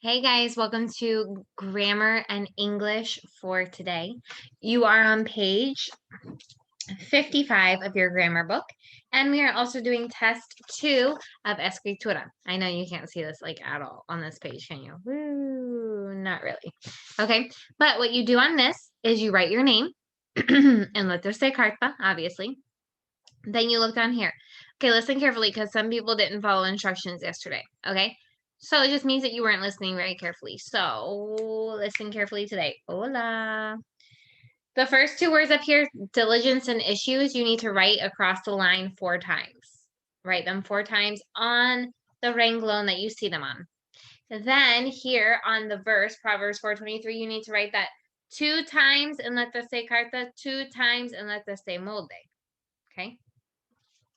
Hey guys, welcome to Grammar and English for today. You are on page 55 of your grammar book, and we are also doing test 2 of Escritura. I know you can't see this like at all on this page, can you? Woo, not really. Okay, but what you do on this is you write your name and letters de carta, obviously. Then you look down here. Okay, listen carefully because some people didn't follow instructions yesterday, okay? So it just means that you weren't listening very carefully. So listen carefully today. Hola. The first two words up here, diligence and issues, you need to write across the line 4 times. Write them 4 times on the renglón that you see them on. Then here on the verse, Proverbs 4:23, you need to write that 2 times in letras de carta, 2 times in letras de molde. Okay?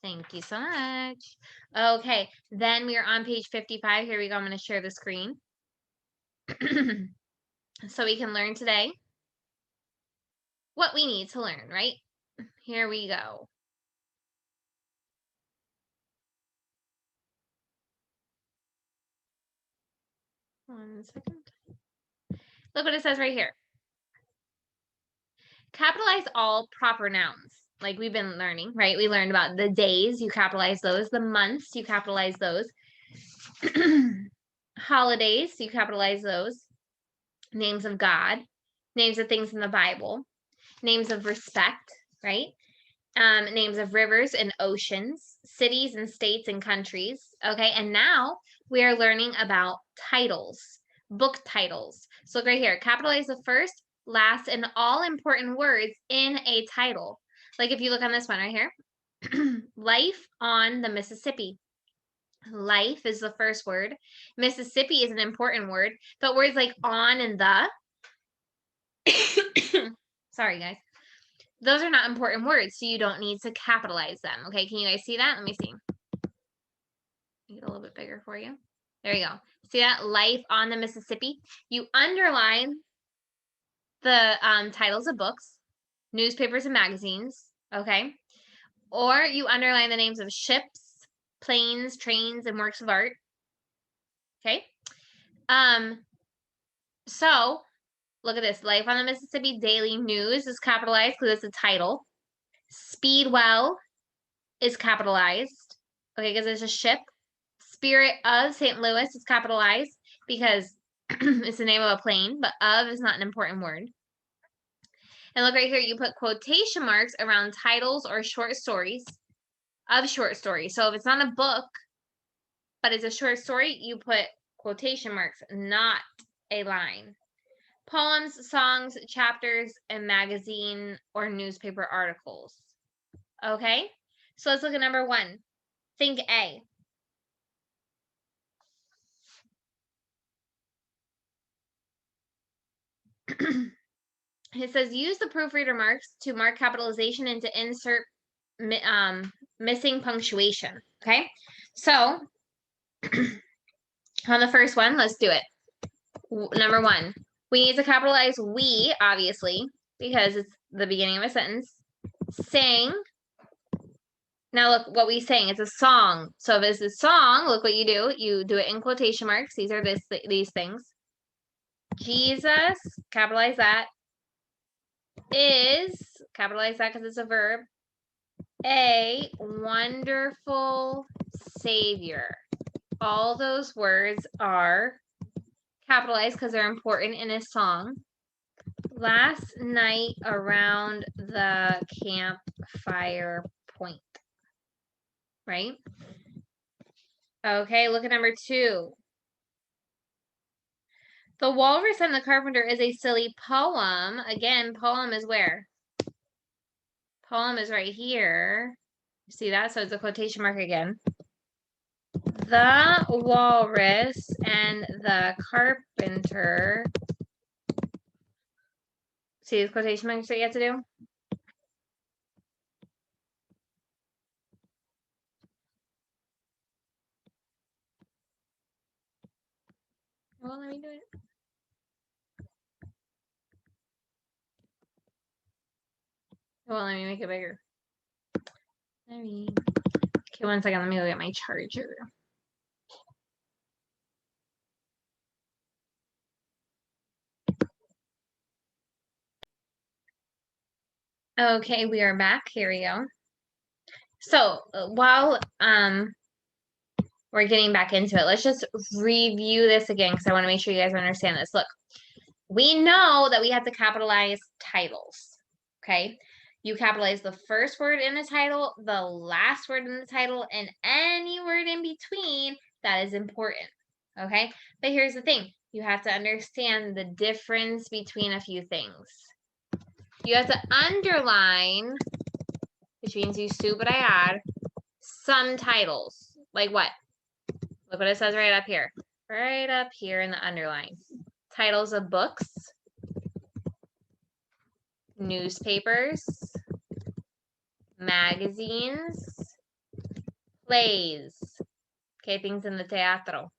Thank you so much. Okay, then we are on page 55. Here we go. I'm going to share the screen. So we can learn today what we need to learn, right? Here we go. One second. Look what it says right here. Capitalize all proper nouns. Like we've been learning, right? We learned about the days, you capitalize those. The months, you capitalize those. Holidays, you capitalize those. Names of God, names of things in the Bible, names of respect, right? Names of rivers and oceans, cities and states and countries. Okay, and now we are learning about titles, book titles. So look right here, capitalize the first, last, and all important words in a title. Like if you look on this one right here, Life on the Mississippi. Life is the first word. Mississippi is an important word, but words like on and the, sorry guys, those are not important words, so you don't need to capitalize them. Okay, can you guys see that? Let me see. Make it a little bit bigger for you. There you go. See that? Life on the Mississippi. You underline the titles of books, newspapers and magazines, okay? Or you underline the names of ships, planes, trains, and works of art. Okay? So look at this. Life on the Mississippi Daily News is capitalized because it's a title. Speedwell is capitalized, okay, because it's a ship. Spirit of St. Louis is capitalized because it's the name of a plane, but of is not an important word. And look right here, you put quotation marks around titles or short stories of short stories. So if it's not a book, but it's a short story, you put quotation marks, not a line. Poems, songs, chapters, and magazine or newspaper articles. Okay, so let's look at number 1. Think A. It says use the proofreader marks to mark capitalization and to insert missing punctuation. Okay, so on the first one, let's do it. Number 1, we need to capitalize we, obviously, because it's the beginning of a sentence. Sing. Now look what we sing. It's a song. So if it's a song, look what you do. You do it in quotation marks. These are these things. Jesus, capitalize that. Is, capitalize that because it's a verb. A wonderful savior. All those words are capitalized because they're important in a song. Last night around the campfire point. Right? Okay, look at number 2. The Walrus and the Carpenter is a silly poem. Again, poem is where? Poem is right here. You see that? So it's a quotation mark again. The Walrus and the Carpenter. See these quotation marks that you have to do? Well, let me do it. Well, let me make it bigger. Okay, 1 second. Let me go get my charger. Okay, we are back. Here we go. So while we're getting back into it, let's just review this again because I want to make sure you guys understand this. Look, we know that we have to capitalize titles. Okay. You capitalize the first word in the title, the last word in the title, and any word in between that is important. Okay. But here's the thing. You have to understand the difference between a few things. You have to underline, which means you add some titles. Like what? Look what it says right up here. Right up here in the underline. Titles of books, newspapers, magazines, plays. Okay, things in the teatro.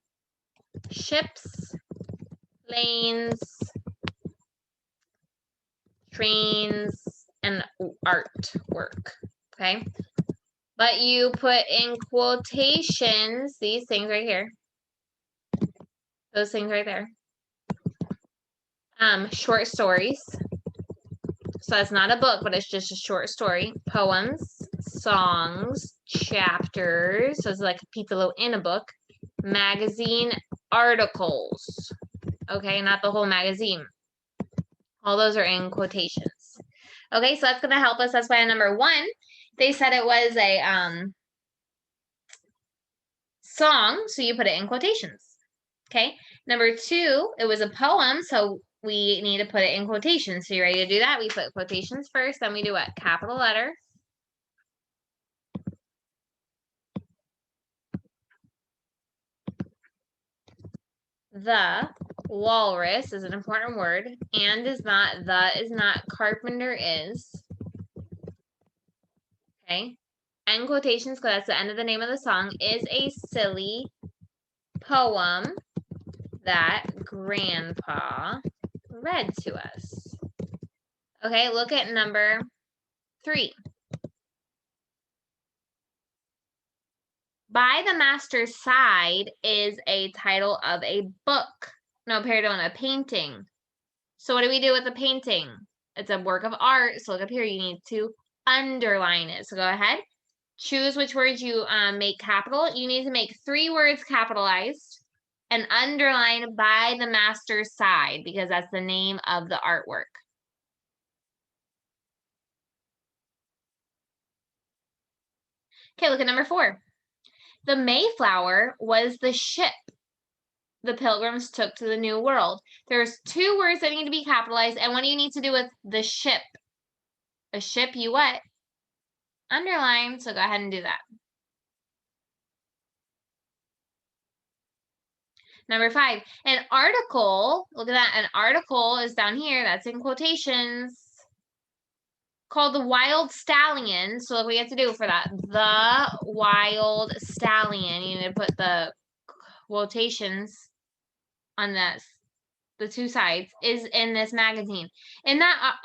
Ships, planes, trains, and artwork. Okay. But you put in quotations these things right here. Those things right there. Short stories. So that's not a book, but it's just a short story. Poems, songs, chapters. So it's like a capítulo in a book. Magazine articles. Okay, not the whole magazine. All those are in quotations. Okay, so that's going to help us. That's why number 1, they said it was a song, so you put it in quotations. Okay, number 2, it was a poem, so we need to put it in quotations. So you ready to do that? We put quotations first, then we do what? Capital letter. The walrus is an important word. And is not, the is not, carpenter is. Okay. End quotations, because that's the end of the name of the song, is a silly poem that Grandpa read to us. Okay, look at number 3. By the Master's Side is a title of a book. No, pardon, a painting. So what do we do with a painting? It's a work of art. So look up here, you need to underline it. So go ahead, choose which words you make capital. You need to make 3 words capitalized and underline by the Master's Side because that's the name of the artwork. Okay, look at number 4. The Mayflower was the ship the Pilgrims took to the New World. There's 2 words that need to be capitalized. And what do you need to do with the ship? A ship, you what? Underline. So go ahead and do that. Number 5, an article. Look at that. An article is down here. That's in quotations. Called the Wild Stallion. So look what you have to do for that. The Wild Stallion. You need to put the quotations on that, the 2 sides, is in this magazine. In that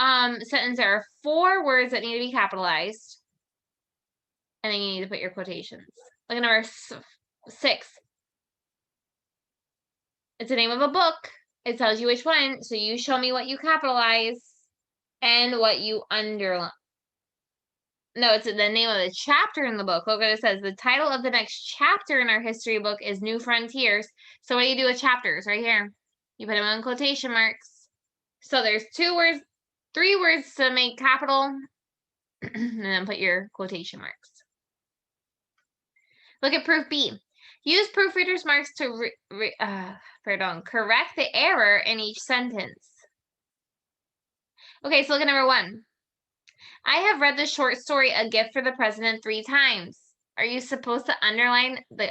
sentence, there are 4 words that need to be capitalized. And then you need to put your quotations. Look at number 6. It's the name of a book. It tells you which one. So you show me what you capitalize and what you underline. No, it's the name of the chapter in the book. Look what it says. The title of the next chapter in our history book is New Frontiers. So what do you do with chapters? Right here. You put them in quotation marks. So there's 2 words, 3 words to make capital, and then put your quotation marks. Look at proof B. Use proofreader's marks to correct the error in each sentence. Okay, so look at number 1. I have read the short story A Gift for the President 3 times. Are you supposed to underline the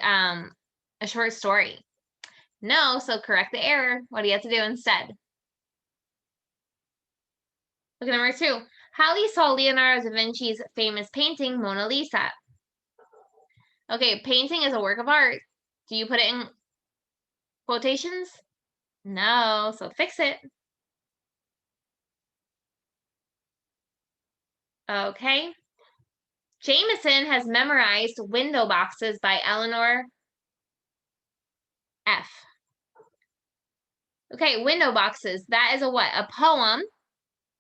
a short story? No, so correct the error. What do you have to do instead? Look at number 2. Holly saw Leonardo da Vinci's famous painting, Mona Lisa. Okay, painting is a work of art. Do you put it in quotations? No, so fix it. Okay. Jameson has memorized Window Boxes by Eleanor F. Okay, Window Boxes. That is a what? A poem.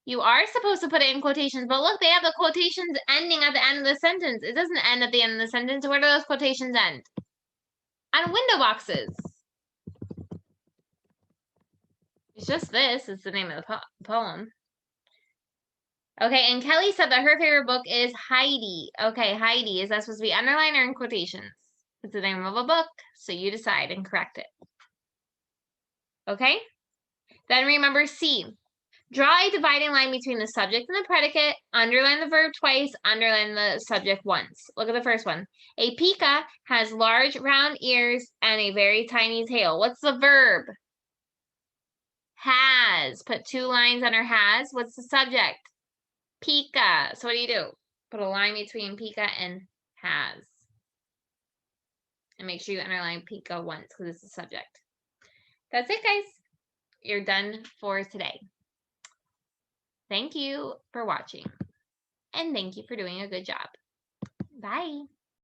You are supposed to put it in quotations, but look, they have the quotations ending at the end of the sentence. It doesn't end at the end of the sentence. Where do those quotations end? On window boxes. It's just this. It's the name of the poem. Okay, and Kelly said that her favorite book is Heidi. Okay, Heidi. Is that supposed to be underlined or in quotations? It's the name of a book, so you decide and correct it. Okay? Then remember C. Draw a dividing line between the subject and the predicate. Underline the verb twice. Underline the subject once. Look at the first one. A pika has large round ears and a very tiny tail. What's the verb? Has. Put 2 lines under has. What's the subject? Pika. So what do? Put a line between pika and has. And make sure you underline pika once because it's the subject. That's it, guys. You're done for today. Thank you for watching. And thank you for doing a good job. Bye.